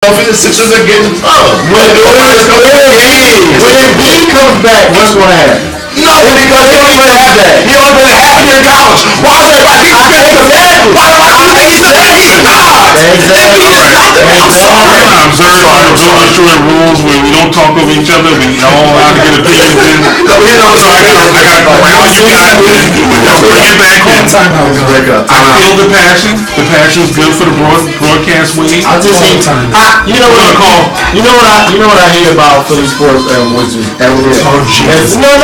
The Sixers are getting tough. When Embiid comes back, what's going to happen? No, because he only been half that. He only been half year in college. Why do I think he's I'm sorry. I observe our short rules where we don't talk over each other. We all have to get opinions in. So I got to ground you guys in. Bring it back in. I feel the passion. The passion is good for the broadcast wave. I just hate time. You know what I hate about Philly sports, which is evident. No.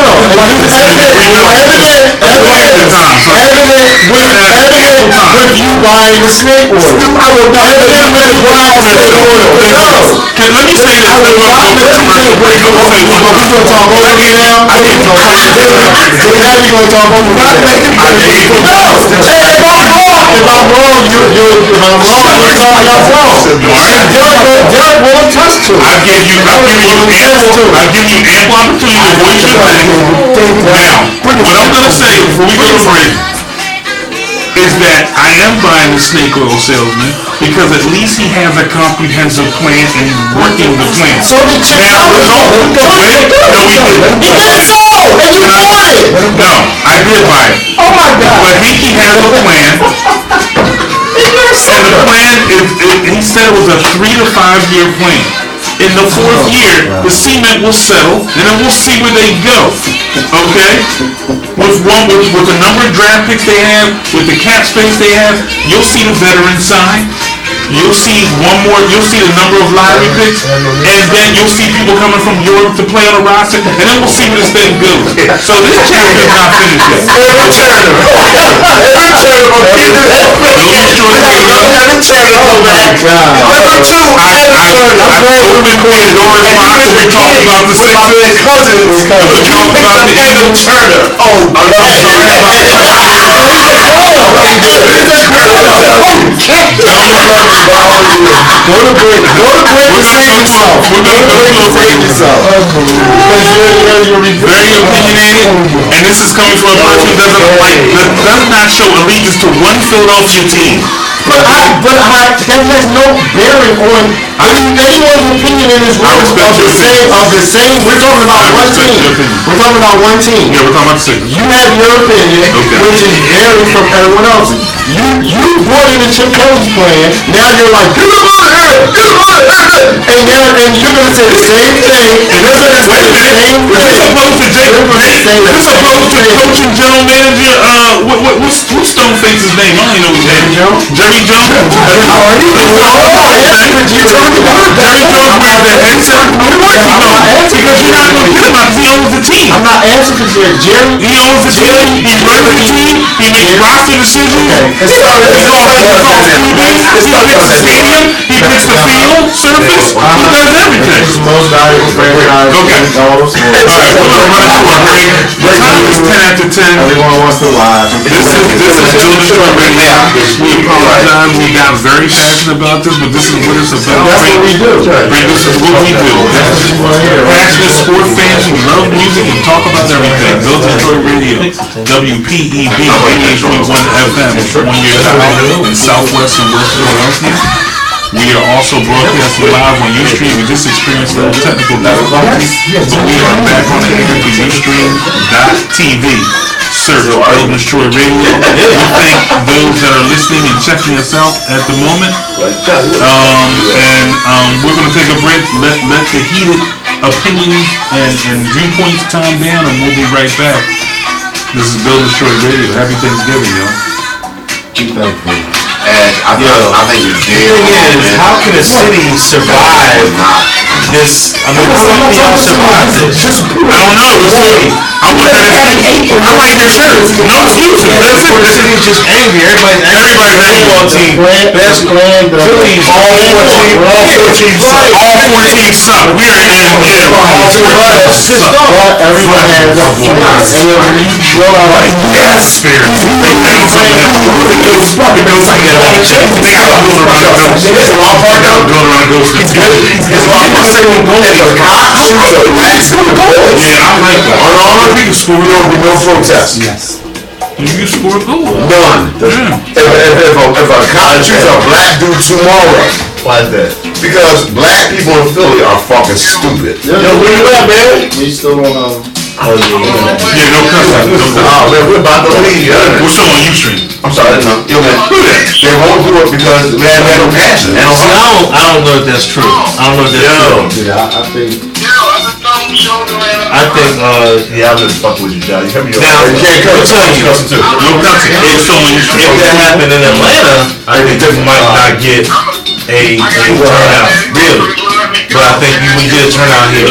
Evident with you buying the snake oil. I will not evident with buying snake oil. Let me say this. We're going to talk over here now. I didn't know. Now you're going to talk over here. If I'm wrong, you're wrong. Derek won't touch to it. I'll give you ample opportunity to voice your thing. Now, what I'm going to say before we go to break is that I am buying the snake oil salesman because at least he has a comprehensive plan and he's working the plan. So the chick No, we didn't. He did so! And you bought it! No, I did buy it. Oh my God! But he has a plan. And the plan is, he said it was a 3 to 5 year plan. In the 4th year, the cement will settle, and then we'll see where they go. Okay? With the number of draft picks they have, with the cap space they have, you'll see the veteran side. You'll see you'll see the number of lottery picks, and then you'll see people coming from Europe to play on the roster, and then we'll see where this thing goes. So this chapter is not finished yet. Go to break and save yourself. Very opinionated, and this is coming from a person who does not show allegiance to one Philadelphia team. But that has no bearing on anyone's opinion in this room of the same. We're talking about one team. We're talking about one team. Yeah, we're talking about six. You have your opinion, which is varying from everyone else's. You brought in the Chip Kelly plan. Now you're like, get him out of here, and you're gonna say the same thing. And they're gonna say the same thing. This opposed to coaching general manager. What's Stoneface's name? I don't even know his name. Jerry Jones. Jerry Jones with the headset. Because you're not gonna get him out. He owns the team. I'm not answering for Jerry. He owns the team. He runs the team. He makes roster decisions. He fixes the stadium. He fixes the field surface. He does everything. He's the most valuable franchise in all of sports. All right, we're gonna run into a break. The time is 10 after 10. Everyone wants to lie. This is Bill Destroy Radio. We apologize. We got very passionate about this, but this is what it's about. That's what we do. This is what we do. Passionate sport fans who love music and talk about everything. Bill Destroy Radio. WPEB 88.1 FM. 1 year high in Southwest and West Philadelphia. We are also broadcasting live on Ustream. We just experienced a little technical difficulties, but we are back on the air to Ustream.tv. Search Bill Destroy Radio. We thank those that are listening and checking us out at the moment. We're going to take a break. Let the heated opinions and viewpoints calm down, and we'll be right back. This is Bill Destroy Radio. Happy Thanksgiving, y'all. Keep thankful. And I think you're dead. The thing is, how can a city survive this? I mean, how survive this? I don't know. I like your shirt. No excuses. That's it. The city's just angry. Everybody's football team. Best plan. Phillies. All 14 suck. All 14 suck. We are in. Everyone has a plan. Yes, spirit. Yeah, I like that. On all the people scoring over with no protest. Yes. You score a goal. None. If I choose a black dude tomorrow Why is that? Because black people in Philly are fucking stupid. Yo, where you at, man? We still on, Yeah, no cussing. Oh man, we're about to leave. We're still on Ustream. I'm sorry, no. Yo, man, they won't do it because man, they have no passion. They don't See, heart. I don't know if that's true. I don't know if that's true. Yeah, I think. I think, Yeah, I'm just fucking with you, John. You hear me? now, You can't I'll cuss. tell you, No cussing. We're still on if Ustream. that happened in Atlanta, I think you might not get a turnout, really. But I think you would get a turnout here.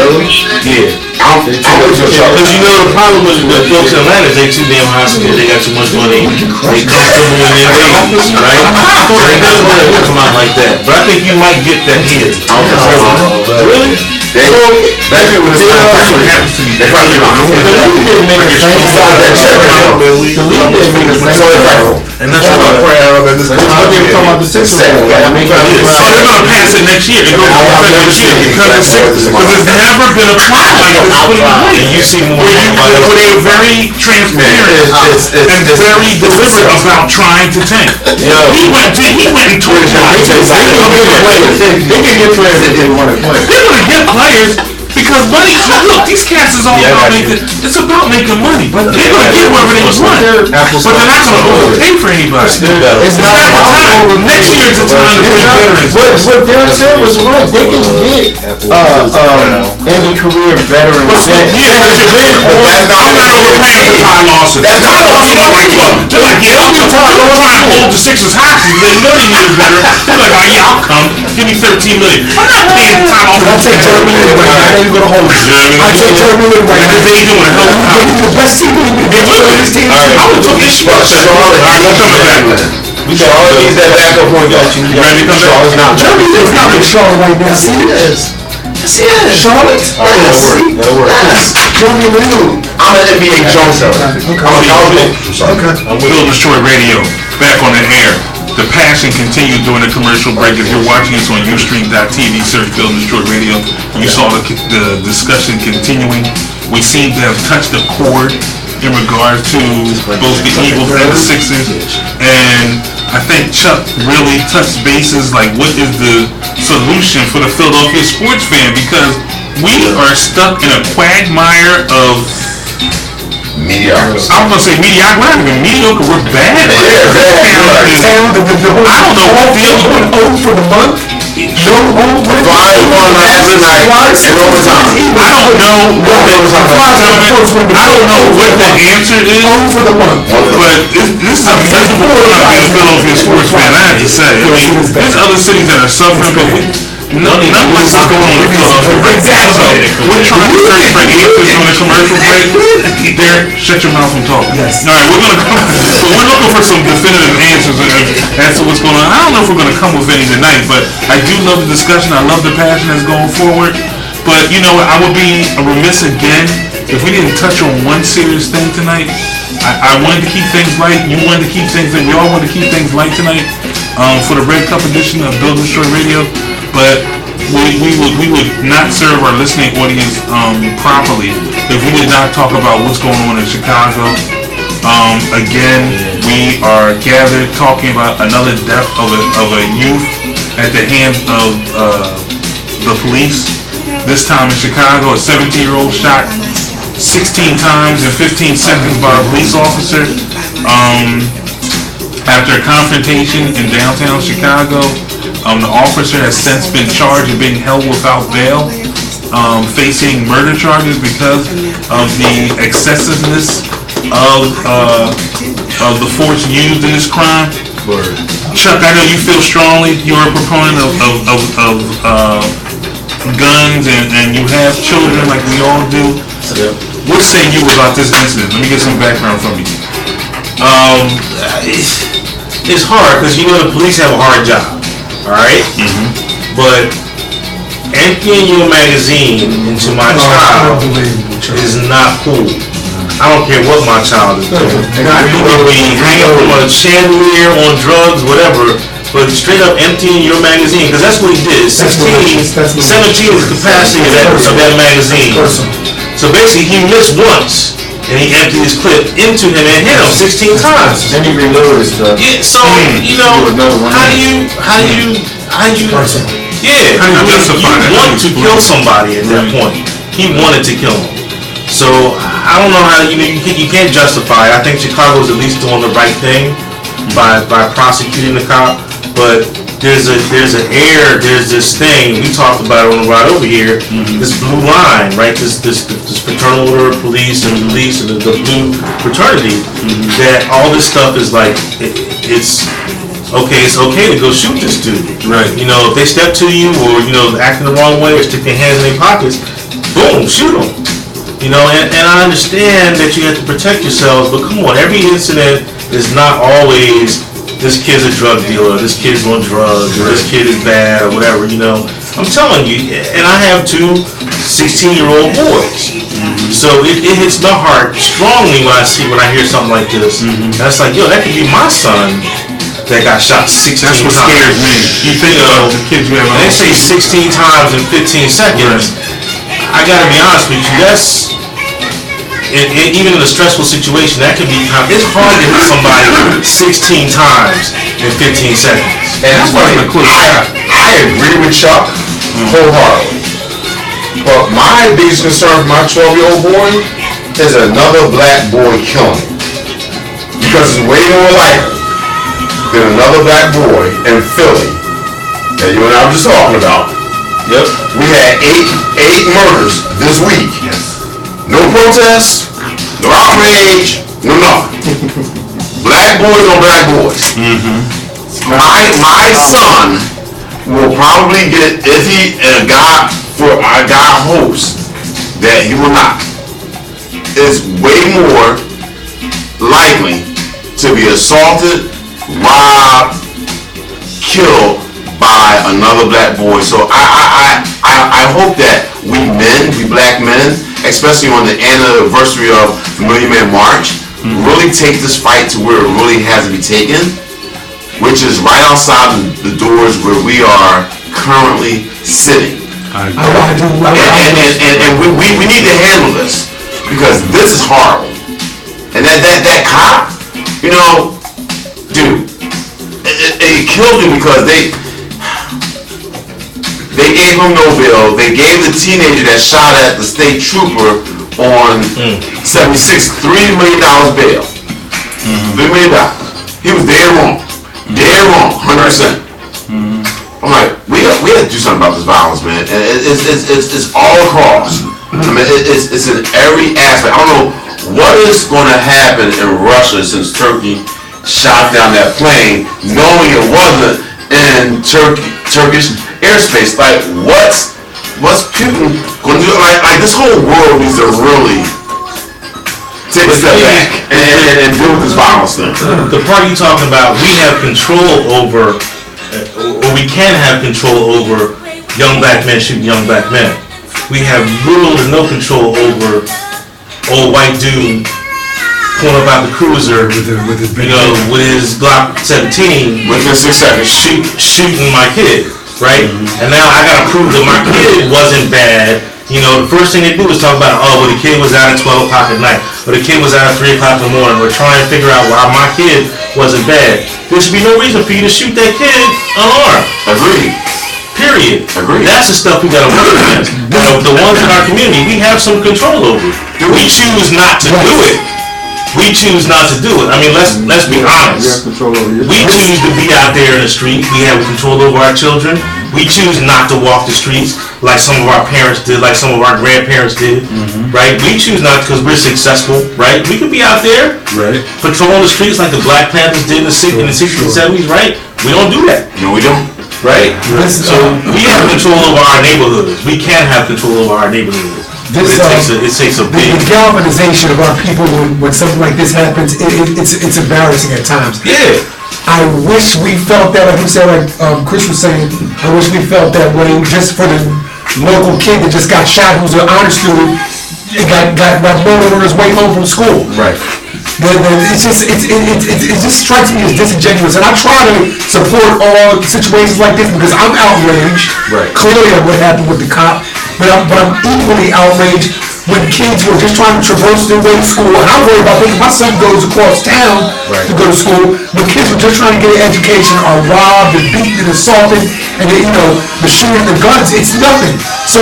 Yeah. I'm with you, Because you know the problem with the folks in Atlanta is they too damn high school. They got too much money. They comfortable in their ways, right? So they never gonna come out like that. But I think you might get that here. Really? Black people in this country, they probably And that's what I think talking about the Sixers. So they're gonna pass it next year. It goes into effect next year because it's never been applied like this. and you see more Where they were very transparent and very deliberate about trying to tank. He went and told you. They can get players if they want to play. They're gonna get players because money. Look, these cats is all about making. It's about making money, but they're gonna get whoever they want. But they're not gonna overpay for anybody. It's not Time. Next year is the time to bring veterans. What Darren said was right. They can get any career veteran. I'm not overpaying for Ty Lawson. That's not Lawson. They're like, yeah, I'm trying to hold the Sixers hostage. They know they need a veteran. They're like, oh yeah, I'll come. Give me $13 million. I'm not paying Ty Lawson. I'll take Jeremy Lin right now. I ain't gonna hold you. I take Jeremy Lin right now. They doing a hell of a job. The best team in the team. I would took this shit. Alright, we're coming back. Charlotte needs that backup point guard. You ready to come back? Charlotte's not. Jeremy Lin's not in Charlotte right now. See this? Charlotte? That'll work. Jeremy Lin. I'm an NBA junkie. I'm Phil Destroy Radio, back on the air. The passion continued during the commercial break. If you're watching us on Ustream.tv, search Phil Destroy Radio. You saw the discussion continuing. We seem to have touched a chord in regards to both the Eagles and the Sixers. And I think Chuck really touched bases like what is the solution for the Philadelphia sports fan, because we are stuck in a quagmire of Mediocre. I'm gonna say mediocre. We're not even mediocre. We're bad. Yeah, I don't know what the other for the month. Flying one last night in overtime. I don't know what the answer is For the month. but this is a miserable time to be a Philadelphia sports fan. I have to say. I mean, there's other cities that are suffering, but none of this is going on with Philadelphia right now. So we're trying to search for answers on the commercial break. Derek, shut your mouth and talk. Yes. All right, we're looking for some definitive answers as to what's going on. I don't know if we're gonna come with any tonight, but I do love the discussion. I love the passion that's going forward. But you know, I would be remiss again if we didn't touch on one serious thing tonight. I wanted to keep things light. You wanted to keep things light. We all wanted to keep things light tonight for the Red Cup edition of Build Destroy Radio. But we would not serve our listening audience properly if we did not talk about what's going on in Chicago. Again, we are gathered talking about another death of a youth at the hands of the police. This time in Chicago, a 17-year-old shot 16 times in 15 seconds by a police officer after a confrontation in downtown Chicago. The officer has since been charged and being held without bail, facing murder charges because of the excessiveness of the force used in this crime. Chuck, I know you feel strongly. You're a proponent of guns and you have children like we all do. What say you about this incident? Let me get some background from you. It's hard because you know the police have a hard job. Alright? But emptying your magazine into my child is not cool. I don't care what my child is doing. You may be hanging from a chandelier on drugs, whatever, but straight up emptying your magazine, because that's what he did. 17 is the capacity of that magazine. So basically he missed once. And he emptied his clip into him and hit him 16 times. Then he reloaded his stuff. Yeah, so you know, how do you Yeah, How do you justify that? you want to kill somebody at that point. He wanted to kill him. So I don't know how you can't justify it. I think Chicago's at least doing the right thing by prosecuting the cop, but there's an air, there's this thing we talked about on the ride over here, this blue line, right? This fraternal order of police and the blue fraternity, that all this stuff is like it's okay to go shoot this dude. Right. You know, if they step to you or acting the wrong way or stick their hands in their pockets, boom, shoot them. You know, and I understand that you have to protect yourselves, but come on, every incident is not always this kid's a drug dealer, this kid's on drugs, or this kid is bad, or whatever, I'm telling you, and I have two 16-year-old boys. So it hits my heart strongly when I hear something like this. And it's like, yo, that could be my son that got shot 16 times. That's what scares me. You think about the kids you have and they say 16 times in 15 seconds. I gotta be honest with you, that's even in a stressful situation, that can be it's hard to hit somebody 16 times in 15 seconds. And that's why I agree with Chuck wholeheartedly. But my biggest concern for my 12-year-old boy is another black boy killing him. Because it's way more likely than another black boy in Philly that you and I were just talking about. Yep. We had eight murders this week. Yes. No protests, no outrage, no nothing. Black boys on black boys. My son will probably get, if he, and God hopes that he will not, is way more likely to be assaulted, robbed, killed by another black boy. So I hope that we black men, especially on the anniversary of the Million Man March, really take this fight to where it really has to be taken, which is right outside the doors where we are currently sitting. And we need to handle this, because this is horrible. And that cop, dude, it killed me because they gave him no bail. They gave the teenager that shot at the state trooper on 76 $3 million bail. $3 million. He was dead wrong. Dead wrong, 100%. I'm like, we have to do something about this violence, man. And it's all across. I mean, it's in every aspect. I don't know what is going to happen in Russia since Turkey shot down that plane, knowing it wasn't in Turkish airspace. Like, what's Putin going to do? Like this whole world needs to really take a step back and deal with this violence thing. The part you're talking about, we have control over, or we can have control over young black men shooting young black men. We have little to no control over old white dude pulling up out the cruiser with his Glock 17 within 6 seconds shooting my kid, right? And now I gotta prove that my kid wasn't bad. The first thing they do is talk about, the kid was out at 12 o'clock at night, or the kid was out at 3 o'clock in the morning. We're trying to figure out why my kid wasn't bad. There should be no reason for you to shoot that kid unarmed. Agreed. Period. Agreed. That's the stuff we gotta work against. The ones in our community, we have some control over. We choose not to do it. We choose not to do it. I mean, let's be honest. We choose to be out there in the street. We have control over our children. We choose not to walk the streets like some of our parents did, like some of our grandparents did, right? We choose not because we're successful, right? We could be out there, right, patrolling the streets like the Black Panthers did in the 60s and 70s, right? We don't do that. No, we don't. Right? So we have control over our neighborhoods. We can have control over our neighborhoods. It takes a big... The galvanization of our people when something like this happens, it's embarrassing at times. Yeah. I wish we felt that, like you said, like Chris was saying, I wish we felt that way just for the local kid that just got shot, who's an honor student, got murdered on his way home from school. Right. It just strikes me as disingenuous, and I try to support all situations like this because I'm outraged, clearly, at what happened with the cop, but I'm equally outraged when kids were just trying to traverse their way to school, and I'm worried about because my son goes across town to go to school, when kids were just trying to get an education are robbed and beaten and assaulted, and they, the shooting, the guns, it's nothing. So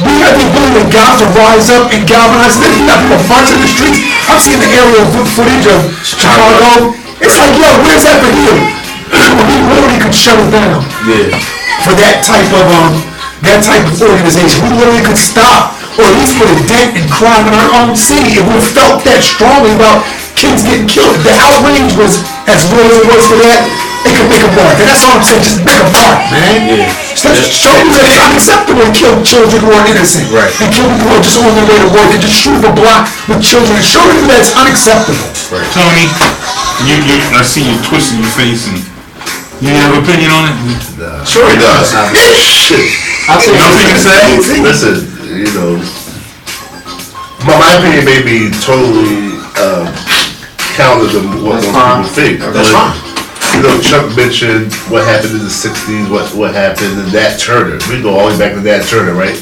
we have the ability to rise up and galvanize. Then you have people marching in the streets. I've seen the aerial footage of Chicago. It's like, yo, where's that for you? We literally could shut it down. Yeah. For that type of organization. We literally could stop, or at least put a dent in crime in our own city if we felt that strongly about kids getting killed. If the outrage was as real as it was for that, it could make a mark. And that's all I'm saying, just make a mark, man. Yeah. Just show them that it's unacceptable to kill children who are innocent. Right. And kill people who are just on their way to work and just shoot a block with children and show them that it's unacceptable. Right. Tony, I see you twisting your face, and you have an opinion on it? Sure he does. Shit. Nothing to say? Listen, my opinion may be totally counter to what most people think. That's fine. Chuck mentioned what happened in the 60s, what happened in Nat Turner. We go all the way back to Nat Turner, right?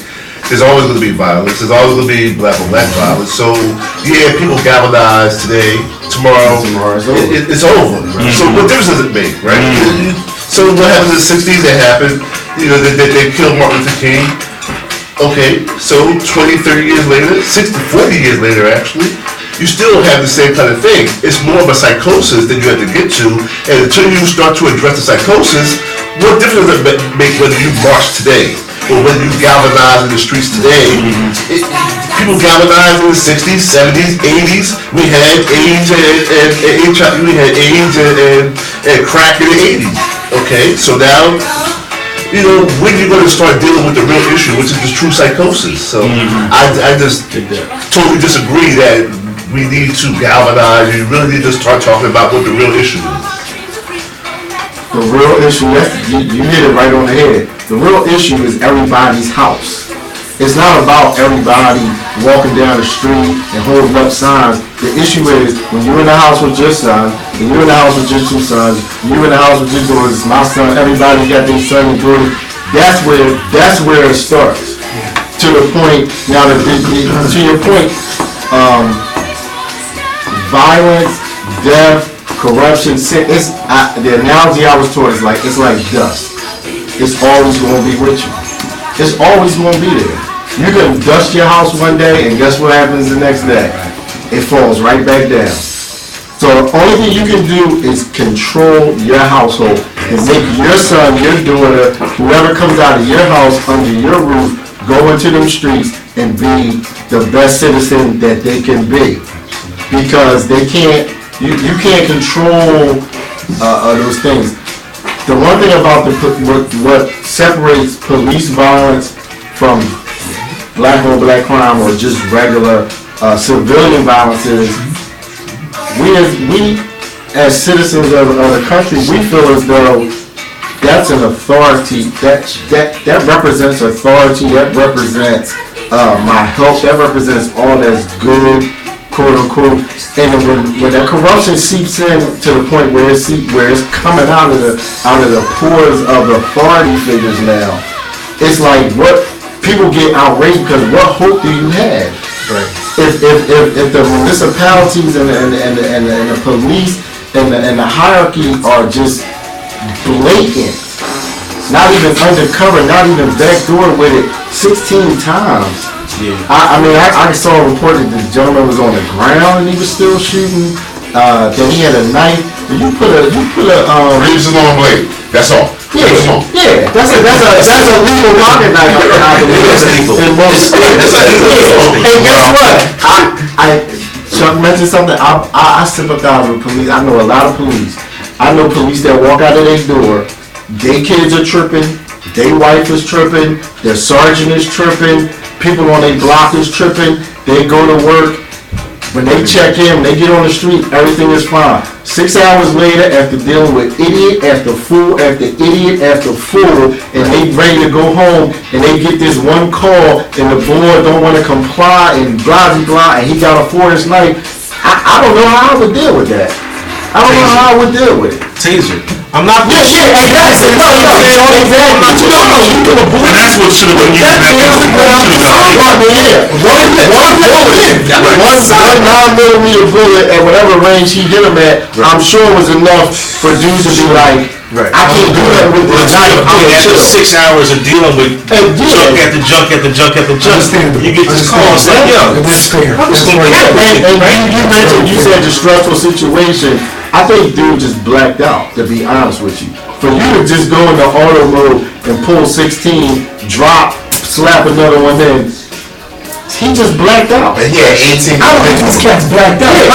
There's always going to be violence. There's always going to be black on black violence. So, yeah, people galvanize today, tomorrow, it's over. So what difference does it make, right? So what happened in the 60s, that happened. They killed Martin Luther King. Okay, so 20, 30 years later, 60, 40 years later, actually, you still have the same kind of thing. It's more of a psychosis that you have to get to, and until you start to address the psychosis, what difference does it make whether you march today or whether you galvanize in the streets today? People galvanized in the 60s, 70s, 80s. We had AIDS and crack in the 80s. Okay, so now, when you're going to start dealing with the real issue, which is the true psychosis. So I just totally disagree that we need to galvanize. You really need to start talking about what the real issue is. The real issue, you hit it right on the head. The real issue is everybody's house. It's not about everybody walking down the street and holding up signs. The issue is when you're in the house with your son, and you're in the house with your two sons, you're in the house with your daughters, my son, everybody got their son and daughter. That's where it starts. To the point, now to your point, violence, death, corruption, sin, the analogy I was taught is it's like dust. It's always going to be with you. It's always going to be there. You can dust your house one day, and guess what happens the next day? It falls right back down. So the only thing you can do is control your household and make your son, your daughter, whoever comes out of your house under your roof, go into them streets and be the best citizen that they can be. Because they can't, you can't control those things. The one thing about what separates police violence from black on black crime or just regular civilian violence is we as citizens of the country, we feel as though that's an authority, that represents authority, that represents my health, that represents all that's good, quote unquote. And when that corruption seeps in to the point where it's coming out of the pores of authority figures now, it's like what people get outraged because what hope do you have? Right. If the municipalities and the police and the hierarchy are just blatant, not even undercover, not even backdoor with it 16 times. Yeah. I saw a report that the gentleman was on the ground and he was still shooting. Then he had a knife. You put a reason on blade. That's all. Yeah. That's a legal pocket knife. In most states. And guess what? Chuck mentioned something. I sympathize with police. I know a lot of police. I know police that walk out of their door. Their kids are tripping. Their wife is tripping. Their sergeant is tripping. People on their block is tripping. They go to work. When they check in, when they get on the street, everything is fine. 6 hours later, after dealing with idiot after fool after idiot after fool, and they ready to go home, and they get this one call, and the board don't want to comply, and blah, blah, blah, and he got a 4-inch knife. I don't know how I would deal with that. I don't know how I would deal with it. taser. I'm not. Yeah, exactly. No, you could have And that's what should have been used in that One 9mm bullet at whatever range he hit him at, I'm sure was enough for dudes to be like, I can't do that with this knife. After 6 hours of dealing with junk after junk after junk after junk, you get this call and say, yo, That's fair. I'm just That's gonna fair. And you mentioned, you said the stressful situation. I think dude just blacked out, to be honest with you. For you to just go into auto mode and pull 16, drop, slap another one in, he just blacked out. And he had 18. I don't think these cats blacked out. They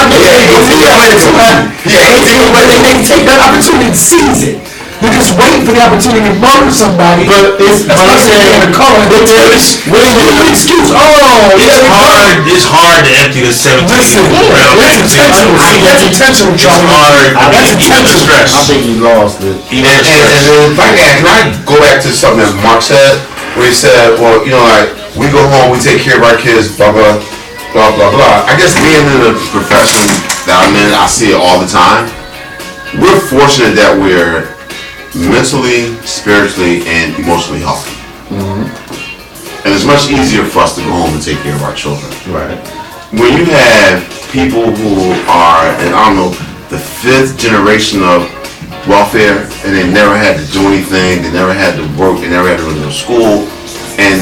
didn't take that opportunity to seize it. They're just waiting for the opportunity to murder somebody. But it's, but I'm saying, in a car. but there's, what is the excuse? it's hard to empty the 17 Listen, round that's magazine. intentional. That's intentional, It's Charlie. hard. That's Even the intentional. stress. I think he lost it. And if I can go back to something that Mark said, where he said, well, you know, like, we go home, we take care of our kids, blah, blah, blah, blah, blah. I guess being in the profession that I'm in, I see it all the time. We're fortunate that we're mentally, spiritually, and emotionally healthy. And it's much easier for us to go home and take care of our children. Right. When you have people who are, and I don't know, the 5th generation of welfare, and they never had to do anything, they never had to work, they never had to go to school, and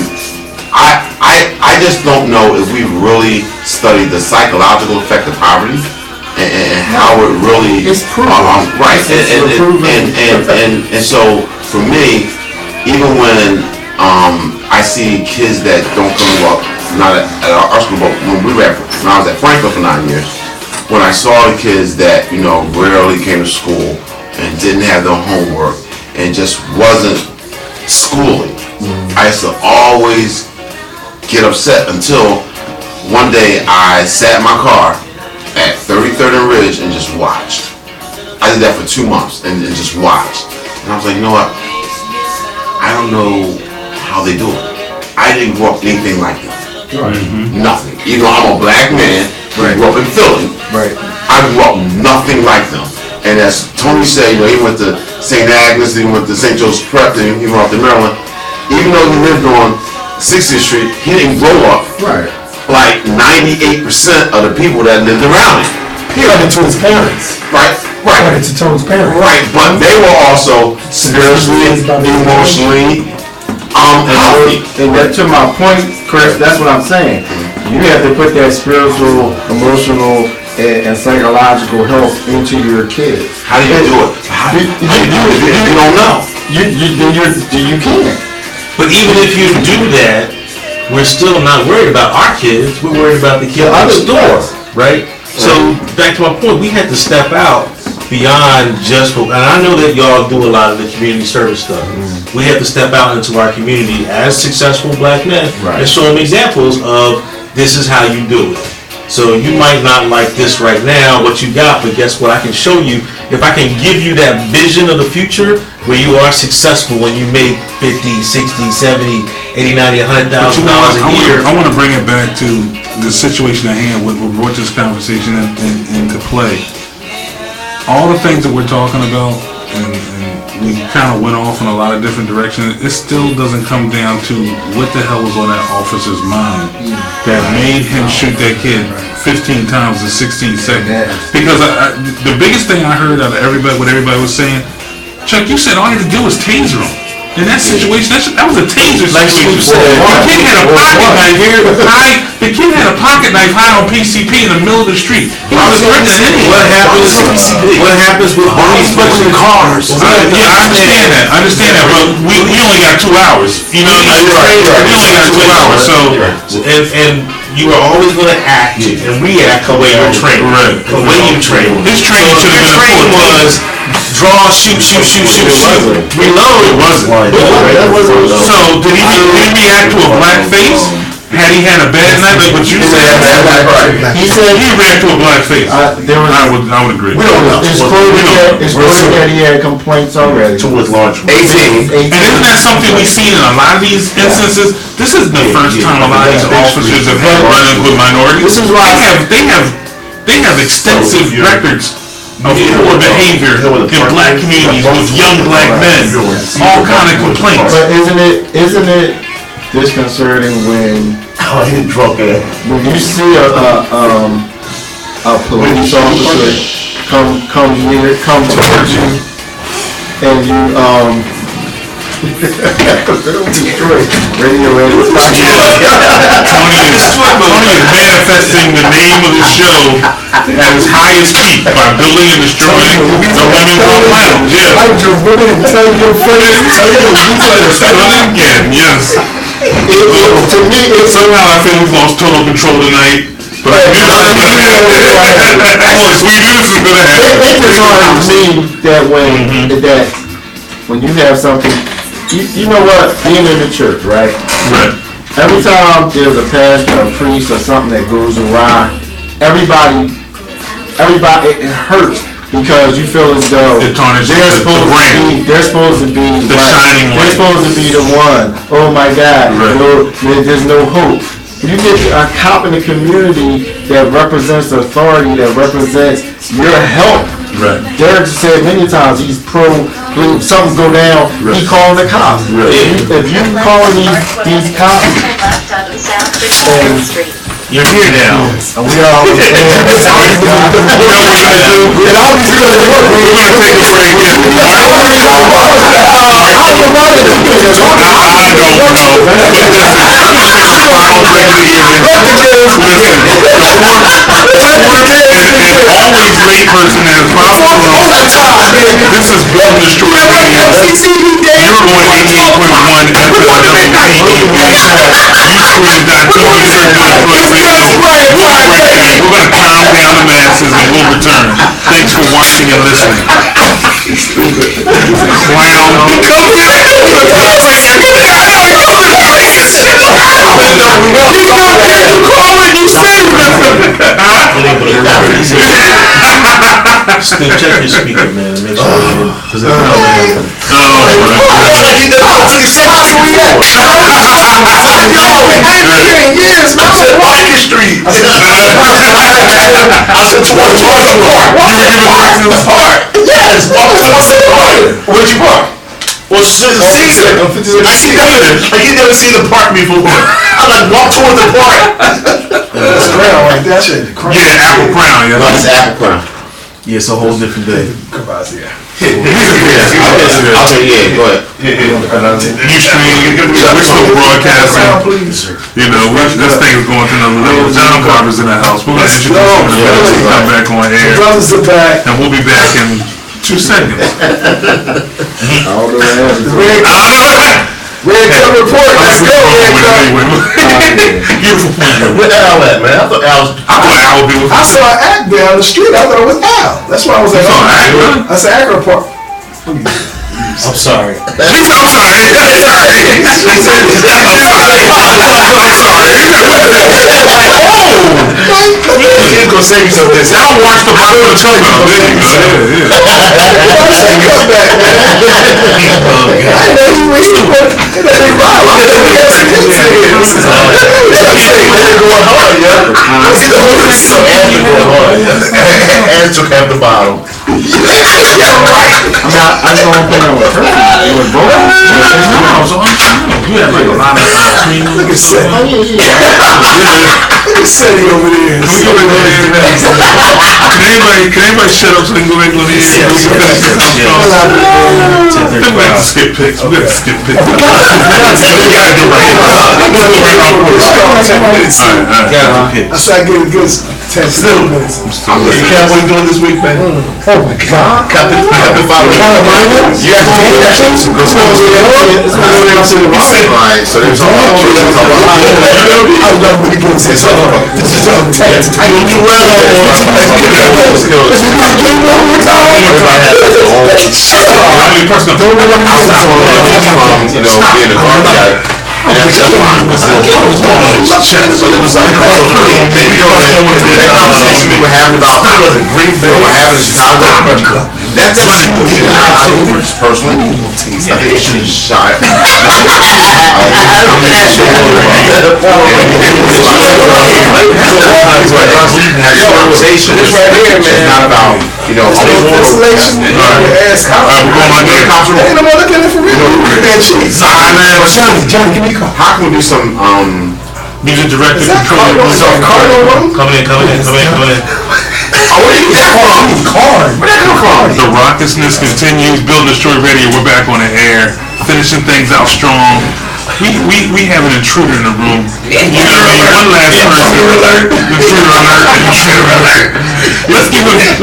I just don't know if we really studied the psychological effect of poverty and how it really It's proven. right. It's proven. And so for me, even when I see kids that don't come up, not at our school, but when I was at Franklin for 9 years, when I saw the kids that, you know, rarely came to school and didn't have their homework and just wasn't schooling, I used to always get upset until one day I sat in my car at 33rd and Ridge and just watched. I did that for 2 months and just watched. And I was like, you know what? I don't know how they do it. I didn't grow up anything like them. Nothing. Even though I'm a black man, who grew up in Philly. Right. I grew up nothing like them. And as Tony said, you know, he went to St. Agnes, he went to St. Joe's Prep, then he went off to Maryland. Even though he lived on 60th Street, he didn't grow up Right. like 98% of the people that lived around him. Credit to his parents. Right? Credit Right. to Tony's parents. Right. But they were also spiritually, emotionally, healthy. And that, to my point, Chris, that's what I'm saying. You have to put that spiritual, emotional, and psychological health into your kids. How do you do it? How do you do it? You don't know. You can't. But even if you do that, we're still not worried about our kids. We're worried about the kid next door, right? So back to my point, we had to step out beyond just, and I know that y'all do a lot of the community service stuff. We have to step out into our community as successful black men and show them examples of this is how you do it. So you might not like this right now, what you got, but guess what? I can show you, if I can give you that vision of the future where you are successful when you make 50, 60, 70, 80, 90, $100,000 a year. I want to bring it back to the situation at hand, what brought this conversation into play. All the things that we're talking about, and we kind of went off in a lot of different directions, it still doesn't come down to what the hell was on that officer's mind that made him shoot that kid 15 times in 16 seconds. Because the biggest thing I heard out of everybody, what everybody was saying, Chuck, you said all you had to do was taser him. In that situation, that was a taser situation. The kid had a pocket knife here. The kid had a pocket knife high on PCP in the middle of the street. He was threatening anyone. What happens with police pushing cars? Yeah, I understand that, but we only got 2 hours. You know, we only got 2 hours, so. And you are always going to act and react the way you're trained. Right. The way you train. His training should have been training was draw, shoot, reload. It wasn't. So did he react to a black face? Had he had a bad night, like what you said? He said He reacted to a black face. I would agree. We don't know. It's quoted that he had complaints already. With large. 18. And isn't that something we've seen in a lot of these instances? This isn't the first time a lot of these officers have had run-ins with minorities. This is why they have extensive records of poor behavior in black communities with young black men. All kind of complaints. But isn't it disconcerting when Oh, he drunk it. you see a police officer come towards you and you radio Tony is manifesting the name of the show at its highest peak by building and destroying the Lemon Rock Lounge. Yeah. I just went in and tell your friends, Again, yes. to me it's Somehow I feel we've lost total control tonight. But we knew this was gonna happen. it disarms me that way that when you have something, you know what, being in the church, right? Right. Every time there's a pastor, a priest, or something that goes awry, everybody, it hurts because you feel as though It tarnishes they're the brand. supposed to be The shining light. They're supposed to be the one. Oh my God, Right. there's no hope. You get a cop in the community that represents authority, that represents your help. Right. Derek said many times he's when something go down, he calling the cops. If you calling these cops, You're here now. and we all Always late person as possible. This is Building Destroying Radio. You're on 88.1 We're gonna calm down the masses and we'll return. Thanks for watching and listening. Still check your speaker, man, and make sure because Where'd you park? Well, Caesar. I never seen the park before. I like walk towards the park. That's ground like that shit. Yeah, Apple Crown, yeah. It's Apple Crown. yeah, it's a whole different day. Come on, yeah. Okay, yeah, go ahead. Ustream, we're still broadcasting. Please. You know, this thing is going to another level. John Barber's in the house. We're going to introduce him in a minute to come back on air. Brothers are back. And we'll be back in 2 seconds. Red Cup report. Let's go, Red Cup. Beautiful point. Where Al at, man? I thought Al was. Al would be with I us. saw an act down the street. I thought it was Al. That's why I was like, saw an act, really? I said Akron Park. I'm sorry. Please, I'm sorry. He's gonna save you some of this. Al watched the Bible to come out. There you go. And took half the bottle. I just don't think I was hurt. It was broken. You have like a lot of screen. Look at Seth. Look at Seth over there. Can we go back on the air? Can anybody shut up so we can go back on the air? We have to skip picks. We have to skip picks. We gotta do right. That's why I give it good 10 still minutes. Cat, what you doing this week, man? Oh my God. Captain Father. You have to take that shit. Right, so there's all I love when he goes this is all tense. I can do well. being a car guy. And that's just fine. So it was like, maybe the conversation we were having about Greenville, what happened in Chicago. That's personally, I think it should have shot. have your conversation. This right here, man. It's not about, you know, Installation. We're going like that. Ain't no more looking at it for real. Man, jeez. Johnny, give me a call. how can we do some, Music director, Cardinal? Is that Cardinal room? Coming in. oh, where you get that from? Card. Where that come from? The raucousness continues. Build and Destroy Radio. We're back on the air, finishing things out strong. We have an intruder in the room. You know what I mean? One last person. Intruder alert. Intruder alert. Let's give him the.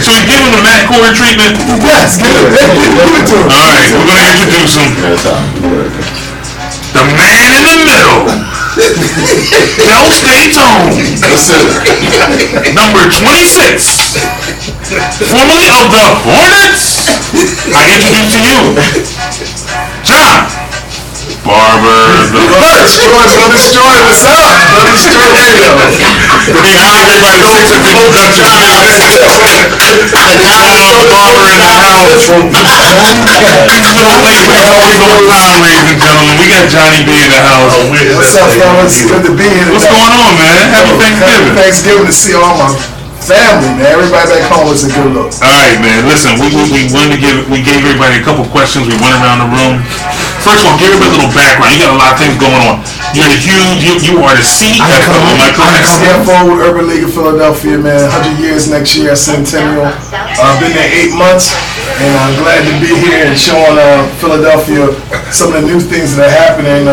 So we give him the Matt Corey treatment. Yes, give it to him. All right, we're gonna introduce him. The man in the middle. Del Statone. Number 26. Formerly of the Hornets. I introduce to you John Barber. The first. Destroy, what's up? Destroy Radio. Everybody sings a big production. John Barber in the house. Little late, we always on time, ladies and gentlemen. We got Johnny B in the house. What's up, fellas? Good to be here. What's going on, man? Happy Thanksgiving. Thanksgiving to see all my family, man. Everybody back home is a good look. All right, man. Listen, we wanted to we gave everybody a couple questions. We went around the room. First of all, give everybody a little background. You got a lot of things going on. You're you are the CFO. I'm the CFO with Urban League of Philadelphia, man. 100 years next year, Centennial. I've been there 8 months, and I'm glad to be here and showing Philadelphia some of the new things that are happening,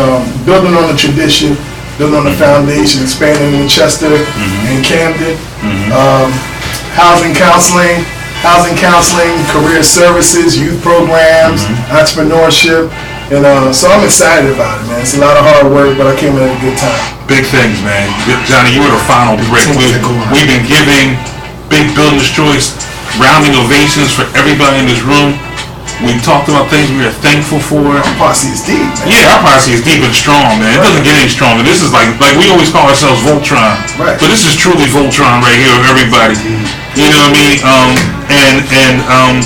building on the tradition, building on the foundation, expanding in Chester and Camden. Housing counseling, career services, youth programs, entrepreneurship. And so I'm excited about it, man. It's a lot of hard work, but I came in at a good time. Big things, man. Johnny, you were the final brick. We've been giving big Build and Destroy rounding ovations for everybody in this room. We talked about things we are thankful for. Our posse is deep, man. Yeah, our posse is deep and strong, man. It doesn't get any stronger. This is like we always call ourselves Voltron. Right. But this is truly Voltron right here with everybody. You know what I mean?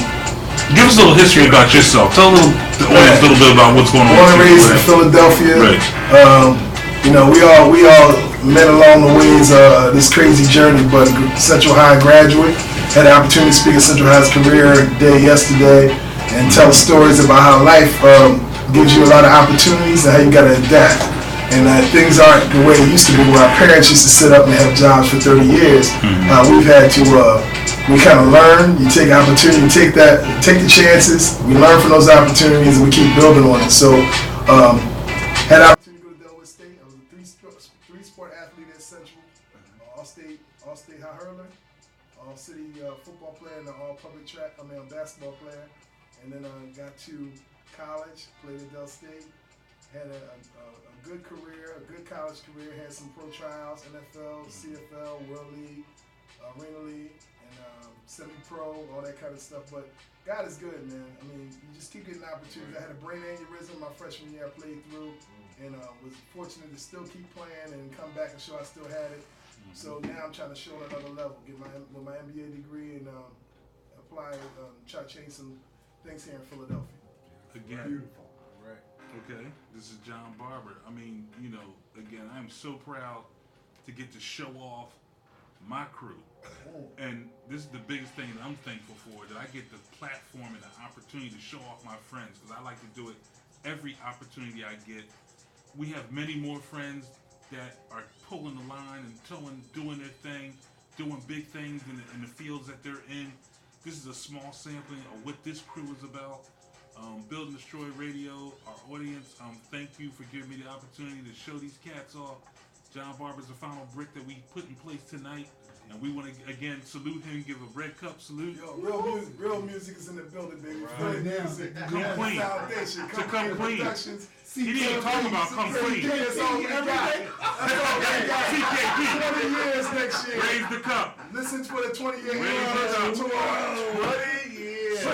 Give us a little history about yourself. Tell the audience a little bit about what's going on. Born and raised in Philadelphia. Right. You know, we all met along the ways this crazy journey, but Central High graduate. Had the opportunity to speak at Central High's career day yesterday and tell stories about how life gives you a lot of opportunities and how you got to adapt. And things aren't the way it used to be, where our parents used to sit up and have jobs for 30 years. We've had to, we kind of learn, you take opportunity, you take the chances, we learn from those opportunities, and we keep building on it. So, had the opportunity to go to Delaware State. I was a three-sport athlete at Central, all-state high hurler, all-city football player, and an all-public basketball player. And then got to college, played at Del State, had a good career, a good college career, had some pro trials, NFL, CFL, World League, Arena League, and semi-pro, all that kind of stuff. But God is good, man. I mean, you just keep getting opportunities. I had a brain aneurysm my freshman year. I played through, and was fortunate to still keep playing and come back and show I still had it. So now I'm trying to show at another level, get my MBA degree, and apply, try to change some things here in Philadelphia. Again. Beautiful. Right. Okay. This is John Barber. I mean, you know, again, I'm so proud to get to show off my crew. And this is the biggest thing that I'm thankful for, that I get the platform and the opportunity to show off my friends, because I like to do it every opportunity I get. We have many more friends that are pulling the line and doing their thing, doing big things in the fields that they're in. This is a small sampling of what this crew is about. Build and Destroy Radio, our audience, thank you for giving me the opportunity to show these cats off. John Barber's the final brick that we put in place tonight, and we want to again salute him, give a red cup salute. Yo, real music is in the building, baby. Right. Music. Come clean. Foundation. To come clean. Productions. He didn't even talk about come clean. That's all we got. CKP. 20 years next year. Raise the cup. Listen for the 28 years. Raise the cup. 20 years.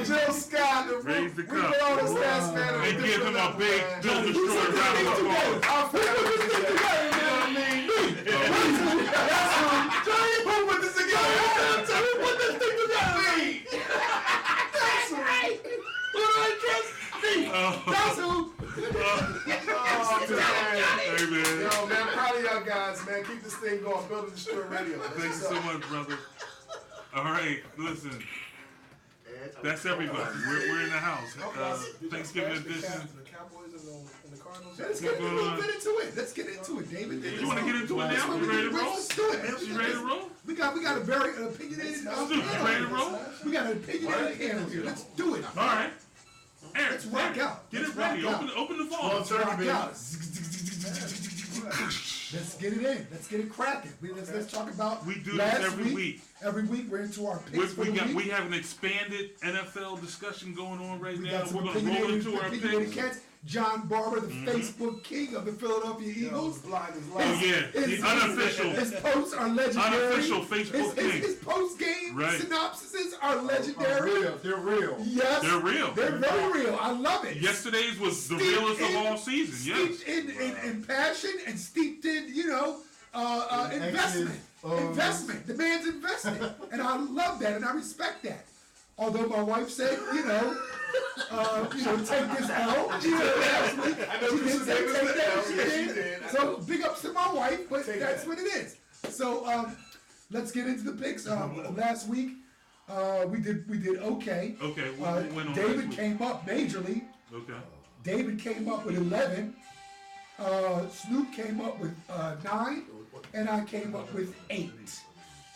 Jill Scott. Raise the cup. We all the stats, man. And give him a big Build and Destroy round of applause. Our family is together, you know what I mean? That's who put this together. Tell me put this thing together. That's who. That's who. Hey, man. Yo, man, I'm proud of y'all guys, man. Keep this thing going. Build and Destroy Radio. Thanks so much, brother. All right, listen. That's everybody. We're in the house. Thanksgiving edition. The Cowboys and the Cardinals. Let's get a little bit into it. Let's get into it, David. You want to get into it now? You ready to roll? Let's do it, man. You ready to roll? We got a very opinionated You ready to roll? We got an opinionated panel here. Let's do it. All right. Aaron, Let's rock out. Get it Let's ready. rock out. Open the Well, vault. turn Rock me. out. Let's get it in. Let's get it cracking. Let's talk about. We do this last every week. Every week we're into our picks for the week. We have an expanded NFL discussion going on right We now. got some We're gonna roll opinionated into our opinionated picks. cats. John Barber, the Facebook king of the Philadelphia Eagles. Blind is Oh live. yeah, the unofficial. His posts are legendary. Unofficial Facebook king. His post game Right. synopsises are legendary. They're real. Yes, They're real. They're very real. I love it. Yesterday's was the Steeped realest of in- all season. Yes. Steeped in passion and steeped in investment. Investment. The man's invested, and I love that and I respect that. Although my wife said, take this L. Last week. I know She did say Chris take was that. L. She Yes, she did. did. So big ups to my wife, but Take that's that. what it is. So let's get into the picks. Last week we did okay. Okay, what went on David last week? came up majorly. Okay. David came up with 11. Snoop came up with 9, and I came up with 8.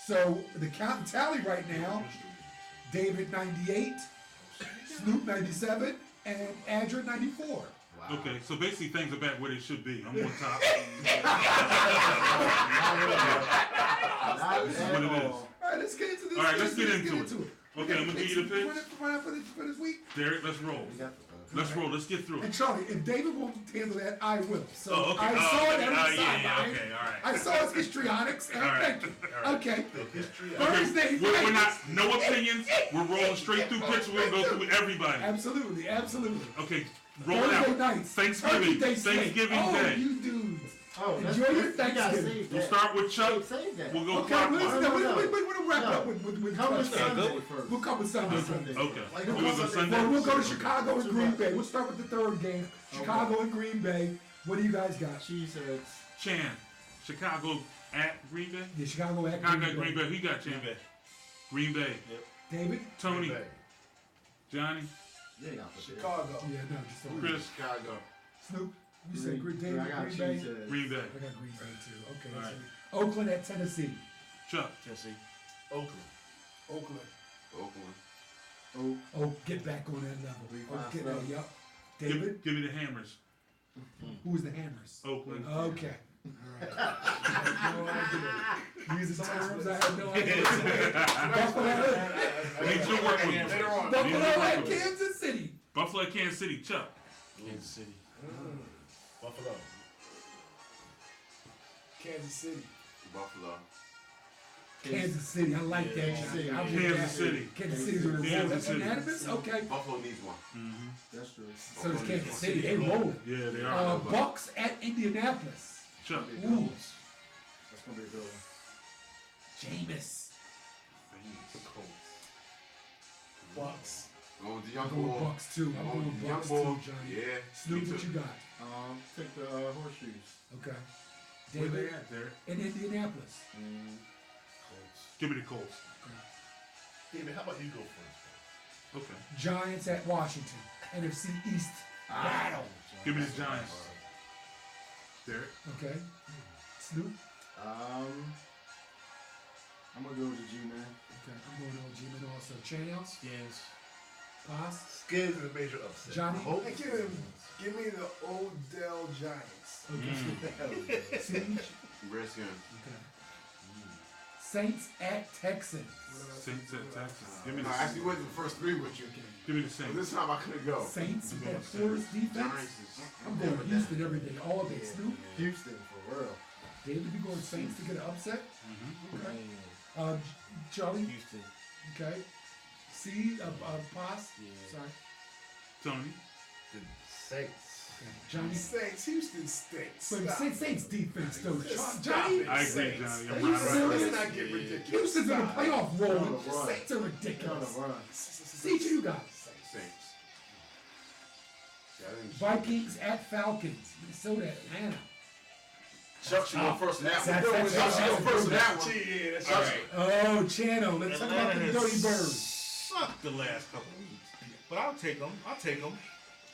So the count and tally right now: David 98, Snoop 97, and Andrew 94. Okay, so basically things are back where they should be. I'm on top. This is what it is. All right, let's get into this. All right, let's get into it. it. Okay, I'm gonna give you the picks. for this week. Derek, let's roll. Let's roll. Let's get through And it. Charlie, if David won't handle that, I will. So Oh, okay. I saw it on the yeah, sideline. okay, all right. I saw his histrionics, and All right, thank you. all right. Okay. Okay, Thursday we're night. not, no opinions. We're rolling straight through picks. We're gonna go through everybody. Absolutely, absolutely. Okay, roll it Thursday out. nights. Thanksgiving. Turkey Day slate. Thanksgiving Oh, Day. you dudes. Oh, Enjoy your Thanksgiving. We'll start with Chuck. Save that. We'll go Okay, we'll clockwise. wrap up with Come with Sunday. Sunday first. We'll come with Sunday. Sunday. Okay. Like, We'll go Sunday. Sunday. Well, we'll go to Chicago and Green Bay. We'll start with the third game. Chicago and Green Bay. What do you guys got? Cheeseheads. Chan. Chicago at Green Bay. Yeah, Chicago at Chicago at Green Bay. Who you got, Chan? Green Bay. David? Tony. Johnny. You ain't got to put that. Chicago. Yeah, no, just Chris. Chicago. Snoop. You said Green David, I got Green Bay? Cheeseheads. Green Bay. I got Green Bay too. Okay. All right. so Oakland at Tennessee. Chuck. Oakland. Oakland. Oakland. Oh, get back on that level. Three, Oh, five, get seven. that, yup. David? Give me the Hammers. Who's the Hammers? Oakland. Okay. Alright. I had no idea. Using terms I had no idea. I need you to work with me. Later on. Buffalo Yeah. at Kansas City. Buffalo at Kansas City. Chuck. Buffalo. Kansas City. Buffalo. Kansas City. I like that. Kansas Johnny. City. I'm with Kansas that. City. Kansas City's on the roll. Kansas That's City. unanimous? Okay. Buffalo needs one. That's true. So does Kansas City. They rolling. Yeah, they are. Bucks at Indianapolis. Chuck. Ooh. That's gonna be a good one. Jameis. Bucks. Go with the I'm young going boy. Bucks too. I'm Go going with the young Bucks boy. too, Johnny. Yeah. Snoop, me what too. you got? Take the horseshoes. Okay. Where they David at, Derek? in Indianapolis. Give me the Colts. David, how about you go first? Okay. Giants at Washington. NFC East battle. Give me the Giants. Derek. Okay. Snoop. I'm gonna go with the G-Man. Okay. I'm going to G-Man also. Chance. Yes. Pass. Skins is a major upset. Johnny. Hey, give me the Odell Giants. Okay. Siege. Redskins. Okay. Saints at Texans. Saints at Texas. Give me No, the I actually went to the first three with you. Give me the So Saints. this time I couldn't go. Saints with that Forest defense. Giants is. I'm going Houston every day, all day. Snoop. Houston, for real. David, you going Saints to get an upset? Okay. Charlie. Houston. Okay. C. Pass. Sorry. Tony. The Saints. Okay. Johnny. Saints. Houston stinks. But Stop it. Saints defense though. Stop Johnny. it. I agree, Saints. Johnny. Are I'm you right. serious? Let's not get ridiculous. Houston's in the playoff rolling. Run. The Saints are Gotta ridiculous. run. See what you got. Saints. Yeah, I Vikings at Falcons. Minnesota, Atlanta. Chuck, you went first in that one. That's- Chuck, you went first in that one. Yeah, that's All right. Oh, Chano, let's talk about Atlanta the Dirty has Birds. sucked the last couple of weeks, but I'll take them.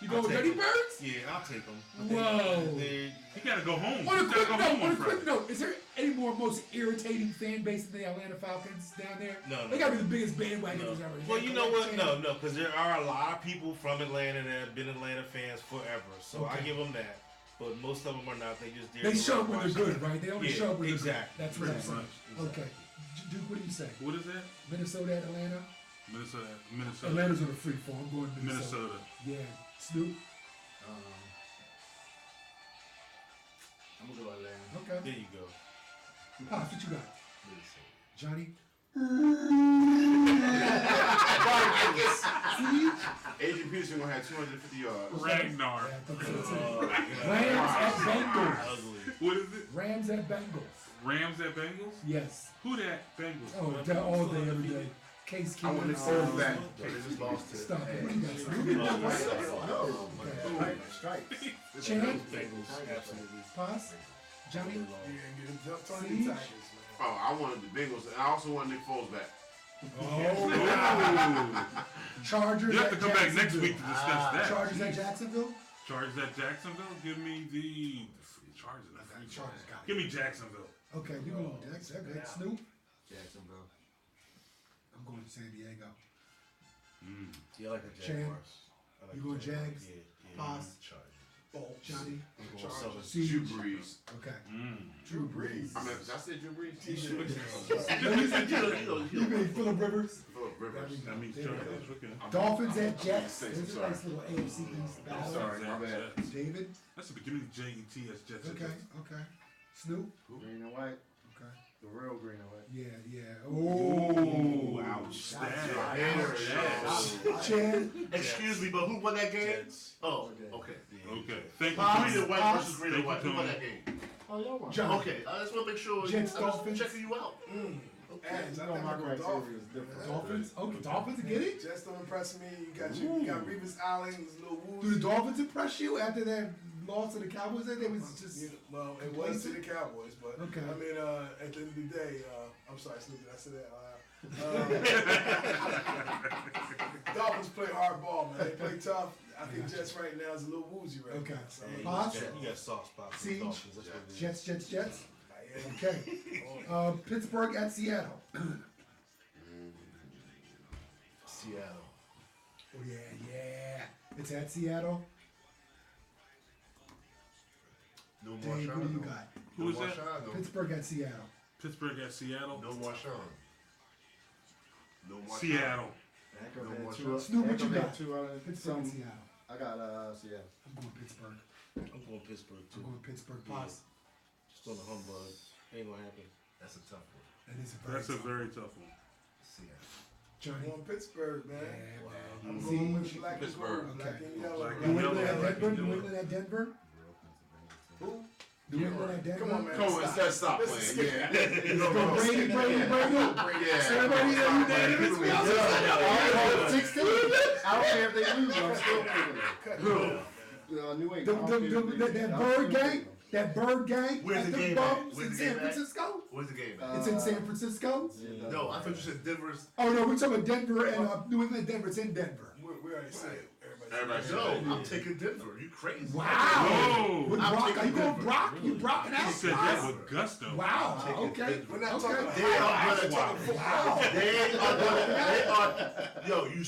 You go with Dirty Birds? Yeah, I'll take them. Whoa. You gotta go home. On a You quick gotta go note, home on on a quick Friday. note, is there any most irritating fan base than the Atlanta Falcons down there? No. They gotta be the biggest bandwagoners ever. Well, you know what? No, because there are a lot of people from Atlanta that have been Atlanta fans forever, so I Okay. give them that. But most of them are not. They just They show up when they're good, right? They only Yeah, show up when they're exactly. good. That's what I'm Pretty saying. much. Okay. Duke, what do you say? What is that? Minnesota at Atlanta? Minnesota. Atlanta's on a free fall. I'm going to Minnesota. Yeah. Snoop? I'm gonna go Atlanta. Okay. There you go. Pops, what you got? Johnny? Adrian Peterson gonna have 250 yards. Ragnar. Yeah, Rams at Bengals. Ugly. What is it? Rams at Bengals. Rams at Bengals? Yes. Who that Bengals? Oh, all day, every day. Case I want Keenum. to say that. They just lost to. Stop it. What do you got? Strike. Chan? Bengals, absolutely. Pass? Johnny? Yeah, get them Tony Siege? Tigers, man. Oh, I wanted the Bengals, and I also want Nick Foles back. Oh. Chargers You have to at come back next Jacksonville. week to discuss that. Chargers at Jacksonville? Chargers at Jacksonville? Give me the Chargers. Chargers got it. Give me Jacksonville. Okay, you go with Jacksonville. Okay, Snoop? Jacksonville. I'm going to San Diego. Yeah, I like the Chan? Jaguars. I like You the going Jaguars. Jags? Yeah, yeah. Pass? Chargers. Johnny? I'm going Southern. Siege? Drew Brees. Okay. Drew Brees. I mean, did I say Drew Brees? You mean Phillip Rivers? Philip Rivers. That means Chargers. Okay. Dolphins at Jets. Sorry. There's a nice little AFC East battle. Sorry, my bad. Jets. David? That's the beginning of Jets. Jets. Okay, okay. Snoop? Green and white. Okay. The real green and white. Yeah. Ooh, Oh. ouch. Stab. Chan? Excuse me, but who won that game? Jets. Oh, okay. Okay. Thank Green you. and white Pass. versus green and white. Who won that game? Oh, y'all want John? Okay, I just want to make sure. Jets, I'm just Dolphins. checking you out. Ads, I think my I'm going criteria is different. Dolphins? Okay, Dolphins get it? Just don't impress me. You got Revis Island, this little Do the woozy. Dolphins impress you after that loss to the Cowboys? They was just... Yeah, well, it was to the Cowboys, but Okay. I mean, at the end of the day, I'm sorry, Snoop, did I say that? Dolphins play hard ball, man. They play tough. I think Jets right now is a little woozy right Okay. now. So, Yeah, Pass? you got soft spots for the Siege? Dolphins. That's what it is. Jets. yeah. Okay. Pittsburgh at Seattle. Seattle. Oh, yeah. It's at Seattle. No more Dave, who do you got? Who is that? No, Pittsburgh at Seattle. Pittsburgh at Seattle. no more Sean. No more Seattle. No more Snoop, what you got? Pittsburgh Some, at Seattle. I got Seattle. I'm going Pittsburgh. I'm going Pittsburgh I'm too. going Pittsburgh. Pass. Just on the humbug. Ain't gonna happen. That's a tough one. That is a very That's a tough very tough one. Seattle. I'm Johnny. going Pittsburgh, man. Yeah, man. I'm going with Siege. black and Pittsburgh. gold, black and yellow. Black New and England yellow. at Denver. New England at Denver. Who? New England at Denver. Come on, man. Come on, let's stop playing. Yeah. Go Brady. Yeah. Everybody there, you did it. 16? I don't care if they lose, I'm still picking New England. That bird gang. Where's at the game Bums at? Where's in the San game at? Francisco. Where's the game at? It's in San Francisco. No, I thought you said Denver's. Oh no, we're talking about Denver and New England. Denver. It's in Denver. We already said it. Everybody No, said I'm taking Denver. You crazy? Wow. Whoa. With I'm Brock, taking are you going Denver. Brock? You brocking He out? said that with gusto. Wow. taking Okay. Denver. We're not talking about They are gonna Wow. They are. Yo, you.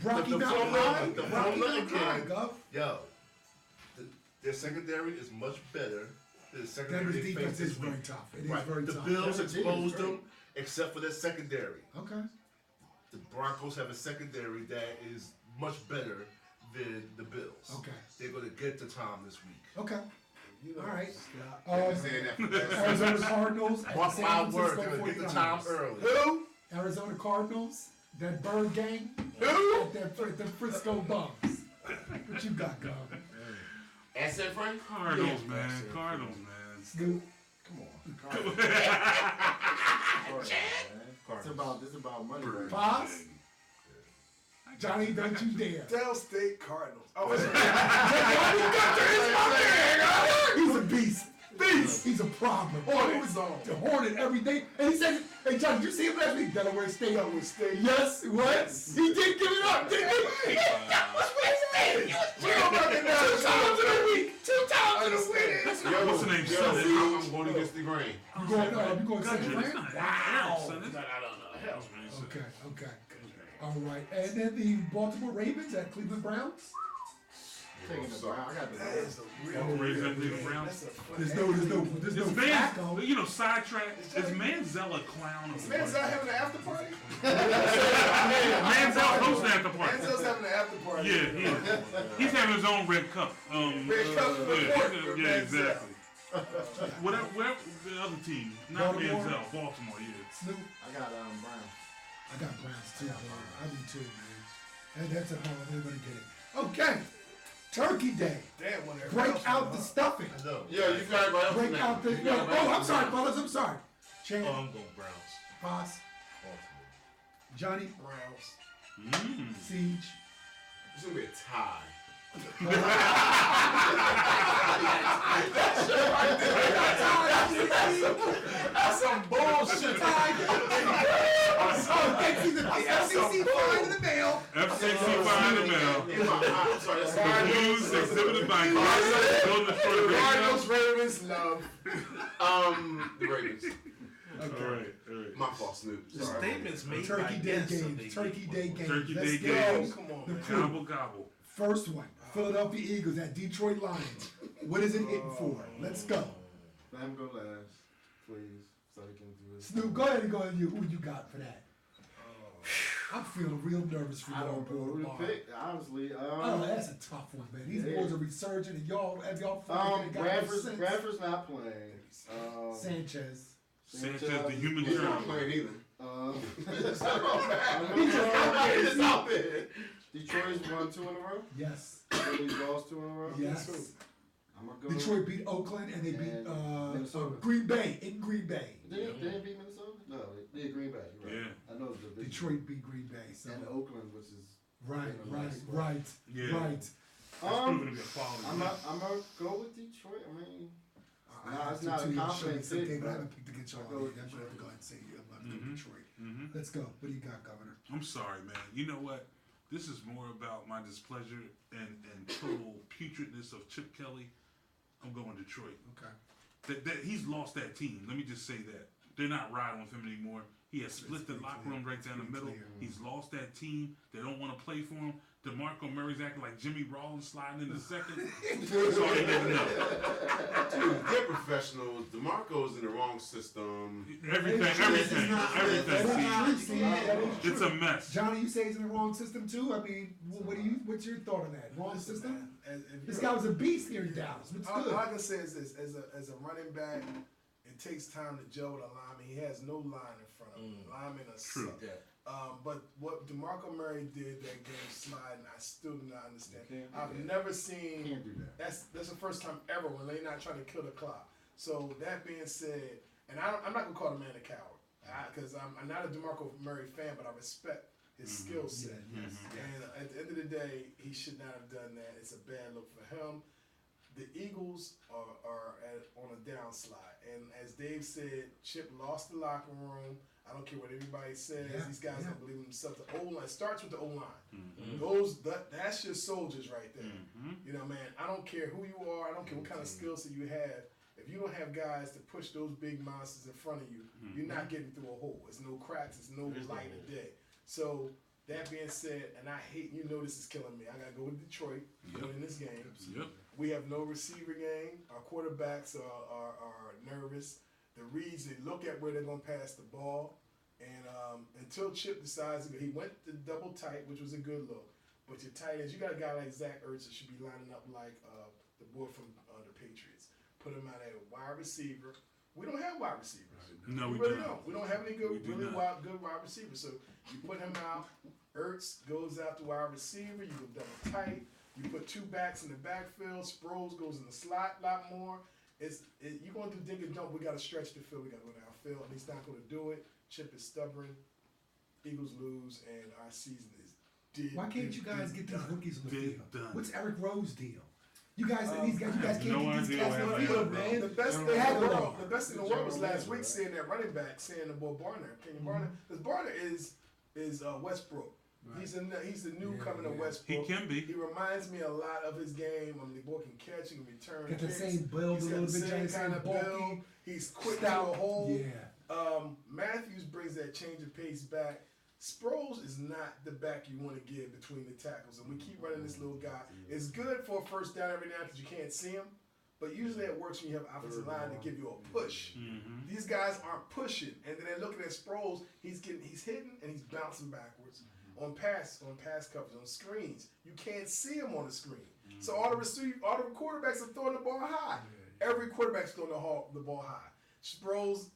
Brocky the Mountain formula- High. the Brocky formula Mountain High, again. Gov. Yo, their secondary is much better. The secondary Denver's they defense faced this is very week. tough. It is Right. very The tough. Bills Denver team is exposed great. them, except for their secondary. Okay. The Broncos have a secondary that is much better than the Bills. Okay. They're going to get to Tom this week. Okay. All right. saying that for that. Arizona Cardinals at Mark San my words, Francisco they're going to get to Tom 49ers. early. Who? Arizona Cardinals, that bird gang, Who? at the Frisco Bums. What you got, Gov? Asset Frank? Cardinals, man. Cardinals, man. Snoop. It's about money right now. Fox? I Johnny, don't you dare. Dell State Cardinals. Oh, He's a beast. He's a problem. The Hornet every day. And he said, hey, John, did you see him last week? Delaware State. Yes, what? He did give it up, didn't he? That was wasted. Two times in a week. What's the name? I'm going against the grain. You going second It's round? not Wow. son. It's Okay. All right. And then the Baltimore Ravens at Cleveland Browns. Taking the Brown. I got the that is a real. Browns. There's no Is Flacco. Man, sidetrack. Is Manziel a clown? Man's out having an after party? Manziel hosting at the party. Manziel's having an after party. Yeah. He's having his own red cup. Red cup report. Yeah, exactly. Where the other team? Not Baltimore? Manziel. Baltimore, yeah. Snoop. I got Brown. I got Browns too, man. I do too, man. And that's a home. Everybody get it. Okay. Turkey Day. Damn, when they're Break out the stuffing. Yeah, you got it right. Break out the. I'm sorry, fellas. I'm sorry. Chan, I'm going Browns. Boss, Johnny, Browns. Siege. It's gonna be a tie. That's some bullshit. The FCC fine in the mail. FCC behind the mail. I'm sorry, that's The news exhibited by Cardinals, Ravens, love. the Ravens. All right. My fault, Snoop. The Sorry. statements made Turkey by Day guests are games. big. Turkey Day games. Turkey Let's Day go. games. Come on, The man. crew. Gobble gobble. First one. Philadelphia Eagles at Detroit Lions. What is it hitting for? Let's go. Let him go last, please, so he can do it. Snoop, go ahead and go ahead. Who you got for that? I'm feeling real nervous for I y'all, don't know who to bro. pick, honestly. Oh, that's a tough one, man. These Yeah. boys are resurgent, and y'all feel like they got Bradford's not playing. Sanchez. Sanchez, the human He's not germ. playing either. He's out there. Detroit's won 2 in a row. Yes. Philly's lost 2 in a row. Yes. I'm gonna go. Detroit beat Oakland, and they beat And Minnesota. Green Bay in Green Bay. They didn't beat Minnesota? No, they did Green Bay. Right. Yeah. I know the division. Detroit beat Green Bay. So And Oakland, which is right. Yeah. Right. That's proving to be a quality. I'm win. gonna go with Detroit. I mean, I it's not a confident pick. pick, I but haven't picked against y'all. I go I'm with going to Detroit. go ahead and say I'm going to go Detroit. Let's go. What do you got, Governor? I'm sorry, man. You know what? This is more about my displeasure and total putridness of Chip Kelly. I'm going Detroit. Okay. That he's lost that team. Let me just say that. They're not riding with him anymore. He has split the locker room right down the middle. He's lost that team. They don't want to play for him. DeMarco Murray's acting like Jimmy Rollins sliding in the second. That's all they need to know. Dude, they're professionals. DeMarco's in the wrong system. Everything. It's a mess. Johnny, you say he's in the wrong system too? I mean, what's your thought on that? Wrong system? This guy was a beast here in Dallas. What's All good? I can say is this: as a running back, it takes time to gel with a lineman. He has no line in front of him. Linemen are True. suck. But what DeMarco Murray did that game sliding, I still do not understand. I've never seen. Can't do that. That's the first time ever when they're not trying to kill the clock. So that being said, and I'm not gonna call the man a coward because I'm not a DeMarco Murray fan, but I respect his skill set. And at the end of the day, he should not have done that. It's a bad look for him. The Eagles are on a downslide, and as Dave said, Chip lost the locker room. I don't care what everybody says; these guys don't believe in themselves. The O line starts with the O line. That's your soldiers right there. You know, man. I don't care who you are. I don't care what kind of skill set you have. If you don't have guys to push those big monsters in front of you, you're not getting through a hole. It's no cracks. It's no light of day. So. That being said, and I hate, this is killing me. I got to go with Detroit in this game. Yep. We have no receiver game. Our quarterbacks are nervous. The reads, they look at where they're going to pass the ball. And until Chip decides to go, he went to double tight, which was a good look. But your tight ends, you got a guy like Zach Ertz that should be lining up like the boy from the Patriots. Put him out at a wide receiver. We don't have wide receivers. No, we really don't. don't. We don't have any good, We do not. good wide receivers. So you put him out. Ertz goes after wide receiver. You go double tight. You put two backs in the backfield. Sproles goes in the slot a lot more. You're going to do dig and dump. We got to stretch the field. We got to go downfield. And he's not going to do it. Chip is stubborn. Eagles lose, and our season is Why can't you guys get these rookies on the Did field? done. What's Eric Rowe's deal? You guys can't get these no cats idea on what the happened field, to man. The best thing in They had the to world, run. the best thing in the world was last week seeing that running back, seeing the boy Barner, Kenyon Barner, because Barner is Westbrook. He's the new coming to Westbrook. He can be. He reminds me a lot of his game. I mean, the boy can catch, he can return. Got the kicks. same build, He's a got little the bit, same Johnny, kind same of bulky, build. He's quick stout. to a hole. Yeah. Matthews brings that change of pace back. Sproles is not the back you want to give between the tackles, and we keep running this little guy. It's good for a first down every now because you can't see him, but usually it works when you have an offensive line to give you a push. These guys aren't pushing, and then they're looking at Sproles. He's hitting and he's bouncing backwards on pass coverage, on screens. You can't see him on the screen, so all the quarterbacks are throwing the ball high. Every quarterback's throwing the ball high. Sproles,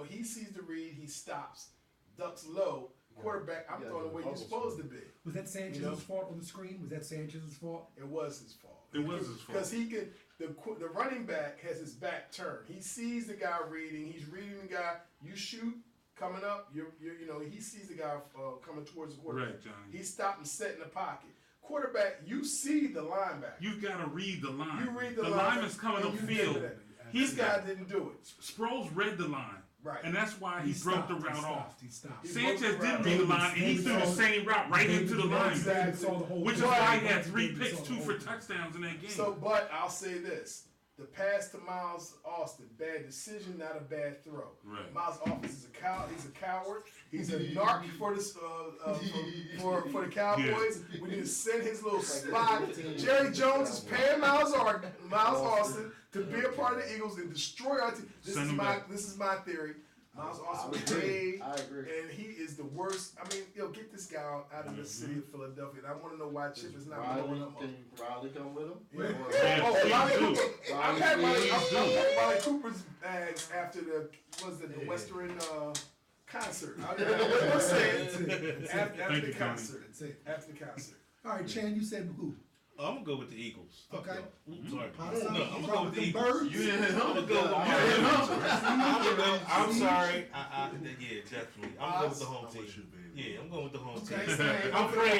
he sees the read, he stops, ducks low. Quarterback, I'm throwing the way you're supposed to be. Was that Sanchez's fault on the screen? Was that Sanchez's fault? It was his fault. It was his fault. Because the running back has his back turned. He sees the guy reading. He's reading the guy. You shoot coming up. He sees the guy coming towards the quarterback. Right, Johnny. He stopped and set in the pocket. Quarterback, you see the linebacker. You gotta read the line. You read the line. lineman's coming and you upfield. did that. This guy didn't do it. Sproles read the line. Right. And that's why he broke the route off. He stopped. Sanchez broke the route. didn't read the line, and he threw the same route right into the line. Exactly. Which is why he had 3 picks, 2 for touchdowns in that game. So, but I'll say this. The pass to Miles Austin, bad decision, not a bad throw. Right. Miles Austin is a coward. He's a coward. He's a narc for this for the Cowboys. We need to send his little spot. Jerry Jones is paying Miles Austin to be a part of the Eagles and destroy our team. This is my theory. Miles Austin was paid, and he is the worst. I mean, get this guy out of the city of Philadelphia. And I want to know why Chip is not blowing him up. Can Riley come with him? Riley Cooper. I had Riley Cooper's bags after the Western concert. I'm saying after the concert. After the concert. All right, Chan, you said who? I'm gonna go with the Eagles. Okay. Sorry. I'm gonna go with the Eagles. Birds. I'm gonna go. I'm sorry. Yeah, definitely. I'm going with the home team. Yeah, I'm going with the home team. I'm praying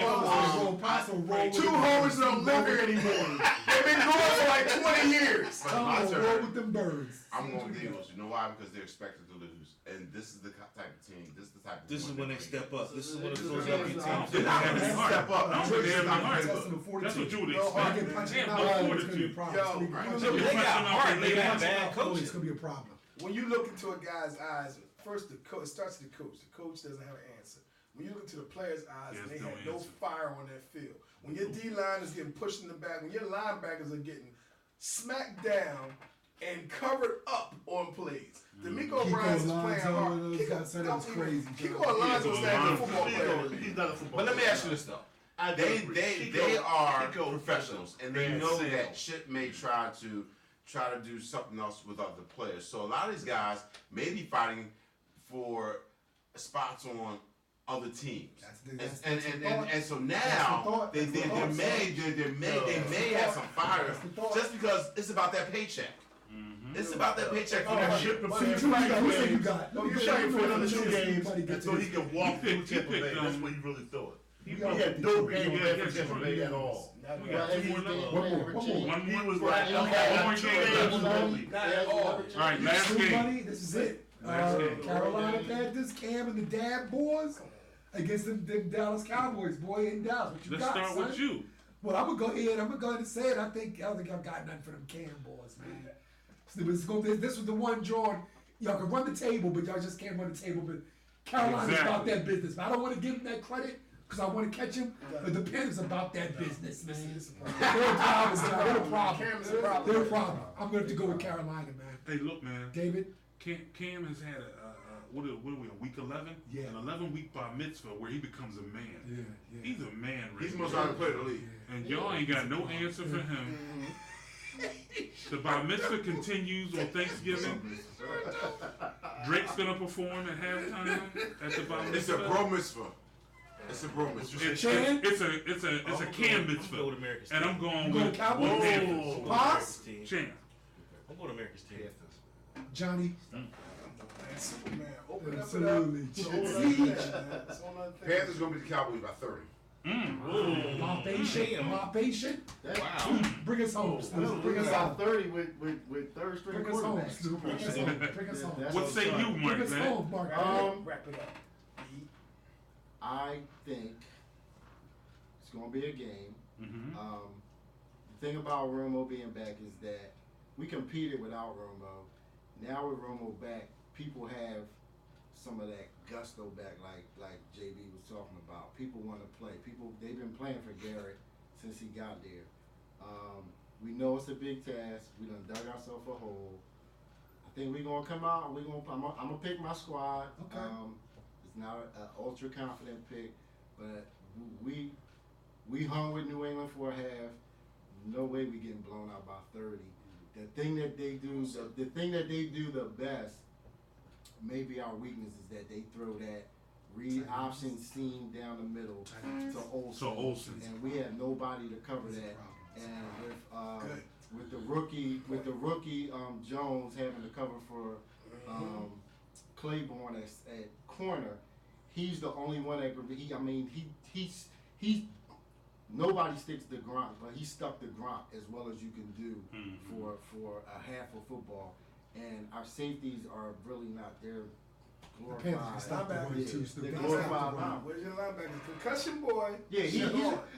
for 2 homers don't live here anymore. They've been going for like 20 years. My Roll turn. with them birds. I'm going with the Eagles. You know why? Because they're expected to lose, and this is the type of team. This is the type of. This is when they step up. This is when the They're Philadelphia not team. gonna step up. I don't think they have any heart. Testing the 42. That's what you would No heart. expect. Get punched They have out, no it's gonna be a fortitude. problem. They got heart. They got bad It's coaching. gonna be a problem. When you look into a guy's eyes, first it starts with the coach. The coach doesn't have an answer. When you look into the players' eyes, Yes, and they no have no answer. fire on that field. When your D-line is getting pushed in the back, when your linebackers are getting smacked down and covered up on plays. D'Amico Ryans is playing hard. Those guys said it was crazy. Kiko Alonso is not a football player. He's not a football But let me player. ask you this though. I They are Kiko professionals, and they ran know sales. that Chip may try to do something else with other players. So a lot of these guys may be fighting for spots on other teams. And so now they may have some fire just because it's about that paycheck. It's about that paycheck for that shit. But See, if you Frank got- who said wins, you got? no, you Who shot said him you for got? another 2 games, Somebody get so to he this. can walk through Tampa Bay. That's what he really thought. He had no game plan for Tampa Bay at all. We got 2 more left. One more. He was like, One more game. absolutely. All right, last True game. money, this is it. Last game. Carolina Panthers, Cam and the Dab Boys against the Dallas Cowboys, boy in Dallas. What you Let's got, start son? with you. Well, I'm gonna go ahead and say it. I don't think I've got nothing for them Cam boys, man. This was the one, Jordan. Y'all can run the table, but y'all just can't run the table. But Carolina's about Exactly. that business. But I don't want to give them that credit because I want to catch him. But the Panthers about that business, man. They're a problem. They're a problem. Cam's a problem. They're a problem. I'm going to have to go with Carolina, man. Hey, look, man. David. Cam has had what are we on week 11? Yeah. An 11-week bar mitzvah where he becomes a man. Yeah. He's a man. He's the right most now. valuable player in the league. And y'all ain't got no answer for him. The bar mitzvah continues on Thanksgiving. Drake's gonna perform at halftime at the bar It's a mitzvah. bro mitzvah. It's a bro mitzvah. It's a Cam mitzvah. Go with America's And team. I'm going You going with Cowboys? Panthers. Boss? Team. Champ. I'm going to America's team. Johnny. Superman, open Absolutely. up. It's a whole other thing, man. It's a whole other thing. Panthers gonna beat the Cowboys by 30. My patient. Wow. Bring us home, Snoop. Bring us home. 30 with third string Bring us home, quarterbacks. Snoop. Bring us home. Bring us home. What say you, Bring Mark? us Man? home, Mark. Wrap it up. I think it's going to be a game. The thing about Romo being back is that we competed without Romo. Now with Romo back, people have some of that gusto back, like JB was talking about. People want to play. They've been playing for Garrett since he got there. We know it's a big task. We done dug ourselves a hole. I think we're gonna come out. I'm gonna pick my squad. Okay. It's not an ultra confident pick, but we hung with New England for a half. No way we getting blown out by 30. The thing that they do the best, maybe our weakness is that they throw that read option seam down the middle to Olsen. And we had nobody to cover that. And with the rookie Jones having to cover for Claiborne at corner, he's the only one that could. He's nobody sticks the Gronk, but he stuck the Gronk as well as you can do for a half of football. And our safeties are really not there. Glorified. They're Glorified now. Where's your linebacker? Concussion boy. Yeah, he's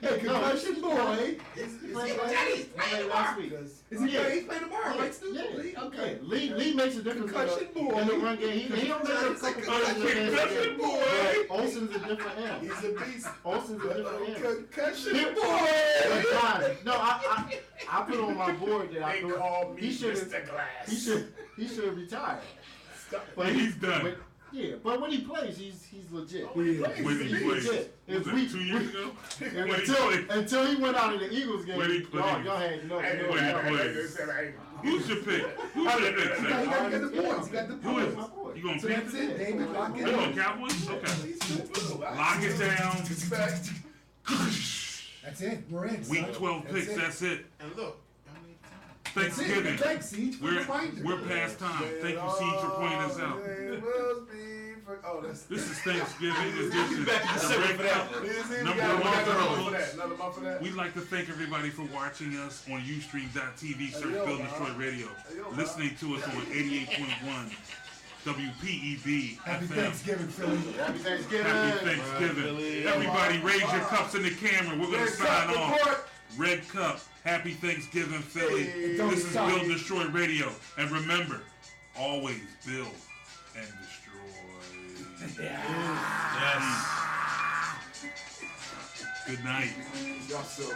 Hey, concussion boy. Is Played last week. he playing tomorrow, right, Stu? Yeah. Okay. Lee makes a difference Concussion boy. in the run game. He don't make a couple plays in the Concussion game. boy. But Olsen's a different animal. He's a beast. Olsen's a different animal. Concussion But boy. God, no, I put on my board that I They thought call me he should Mr. Glass. he should retire. But he's done. But when he plays, he's legit. When he He's played. legit. Was that 2 years ago? When he played. Until he went out of the Eagles game, When he played. y'all had no. When he played. Who's your pick? Who's your pick, He Sam? got the points. He got the Who is points. it? You gonna So pick that's it, it? David. Lock You it going in. Cowboys? Okay. Lock it down. Respect. That's it. We're in. Week son. 12 picks, it. that's it. And look, That's it. Thanksgiving. Thanks, Siege, for the reminder. We're past time. Thank you, Siege, for pointing us out. This is Thanksgiving edition. The Red Cup. Number one girl. We'd like to thank everybody for watching us on Ustream.tv, search Build and Destroy Radio. Listening to us on 88.1 WPEB Happy FM. Thanksgiving, Philly. Happy Thanksgiving. Happy Thanksgiving. Everybody raise your cups in the camera. We're going to sign off. Red Cup. Happy Thanksgiving, Philly. This is Build and Destroy Radio. And remember, always build and destroy. Yes. Good night. Y'all silly.